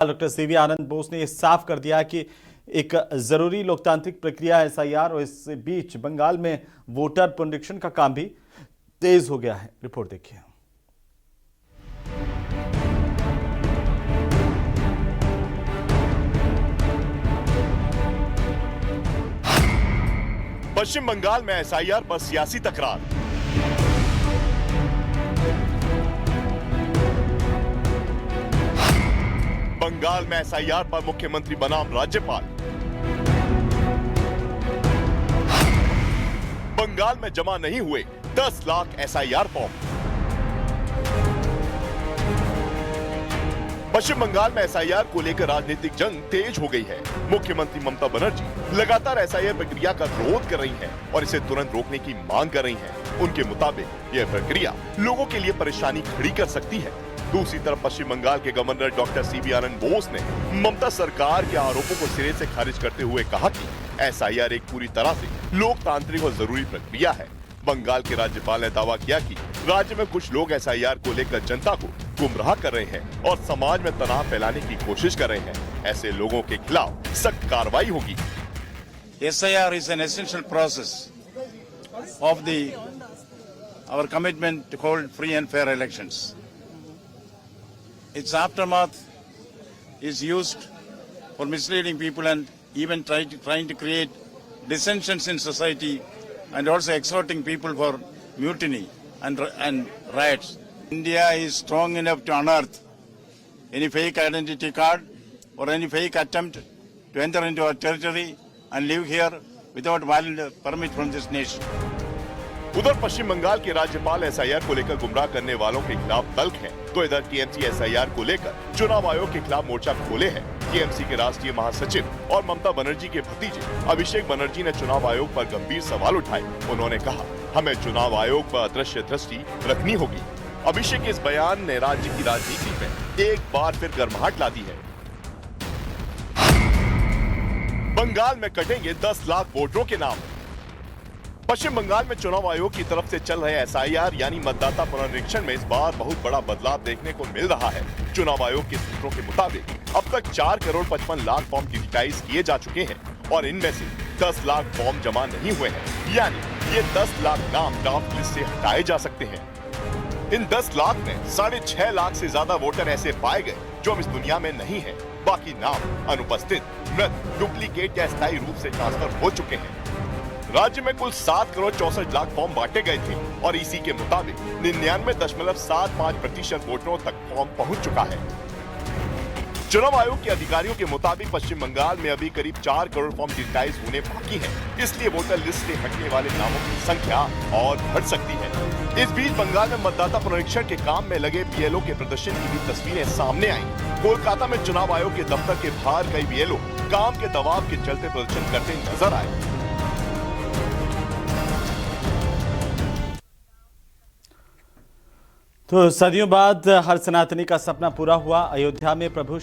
Doctor CV आनंद बोस ने यह साफ कर दिया कि एक जरूरी लोकतांत्रिक प्रक्रिया एसआईआर और इस बीच बंगाल में वोटर पुनरीक्षण का काम भी तेज हो गया है। रिपोर्ट देखिए। पश्चिम बंगाल में एसआईआर पर सियासी तकरार। बंगाल में एसआईआर पर मुख्यमंत्री बनाम राज्यपाल। बंगाल में जमा नहीं हुए 10 लाख एसआईआर फॉर्म। पश्चिम बंगाल में एसआईआर को लेकर राजनीतिक जंग तेज हो गई है। मुख्यमंत्री ममता बनर्जी लगातार एसआईआर प्रक्रिया का विरोध कर रही हैं और इसे तुरंत रोकने की मांग कर रही हैं। उनके मुताबिक यह प्रक्रिया लोगों के लिए परेशानी खड़ी कर सकती है। दूसरी तरफ पश्चिम बंगाल के गवर्नर डॉक्टर सीवी आनंद बोस ने ममता सरकार के आरोपों को सिरे से खारिज करते हुए कहा कि एसआईआर एक पूरी तरह से लोकतांत्रिक और जरूरी प्रक्रिया है। बंगाल के राज्यपाल ने दावा किया कि राज्य में कुछ लोग एसआईआर को लेकर जनता को गुमराह कर रहे हैं और समाज में तनाव फैलाने की कोशिश कर रहे हैं। ऐसे लोगों के खिलाफ सख्त कार्रवाई होगी। SIR is an essential process of our commitment to hold free and fair elections. Its aftermath is used for misleading people and even trying to create dissensions in society, and also exhorting people for mutiny and riots. India is strong enough to unearth any fake identity card or any fake attempt to enter into our territory and live here without valid permit from this nation. उधर पश्चिम बंगाल के राज्यपाल SIR को लेकर गुमराह करने वालों के खिलाफ तल्ख हैं, तो इधर टीएमसी एसआईआर को लेकर चुनाव आयोग के खिलाफ मोर्चा खोले हैं। टीएमसी के राष्ट्रीय महासचिव और ममता बनर्जी के भतीजे अभिषेक बनर्जी ने चुनाव आयोग पर गंभीर सवाल उठाए। उन्होंने कहा, हमें चुनाव आयोग पर अदृश्य दृष्टि रखनी होगी। अभिषेक के इस बयान ने राज्य की राजनीति में एक बार फिर गर्माहट ला दी है। बंगाल में कटेंगे 10 लाख वोटरों के नाम। पश्चिम बंगाल में चुनाव आयोग की तरफ से चल रहे एसआईआर यानी मतदाता पुनरीक्षण में इस बार बहुत बड़ा बदलाव देखने को मिल रहा है। चुनाव आयोग के सूत्रों के मुताबिक अब तक 4 करोड़ 55 लाख फॉर्म डिजिटाइज किए जा चुके हैं और इनमें से 10 लाख फॉर्म जमा नहीं हुए हैं, यानी ये 10 लाख नाम ड्राफ्ट लिस्ट से हटाए जा सकते हैं। इन 10 लाख में 6.5 लाख से ज्यादा वोटर ऐसे पाए गए जो अब इस दुनिया में नहीं है। बाकी नाम अनुपस्थित, मृत, डुप्लीकेट या स्थायी रूप से ट्रांसफर हो चुके हैं। राज्य में कुल 7 करोड़ 64 लाख फॉर्म बांटे गए थे और इसी के मुताबिक 99.75% वोटरों तक फॉर्म पहुंच चुका है। चुनाव आयोग के अधिकारियों के मुताबिक पश्चिम बंगाल में अभी करीब 4 करोड़ फॉर्म डिजिटाइज होने बाकी हैं, इसलिए वोटर लिस्ट से हटने वाले नामों की संख्या और बढ़ सकती है। इस बीच बंगाल में मतदाता पुनरीक्षण के काम में लगे बीएलओ के प्रदर्शन की भी तस्वीरें सामने आई। कोलकाता में चुनाव आयोग के दफ्तर के बाहर कई बीएलओ काम के दबाव के चलते प्रदर्शन करते नजर आए। तो सदियों बाद हर सनातनी का सपना पूरा हुआ। अयोध्या में प्रभु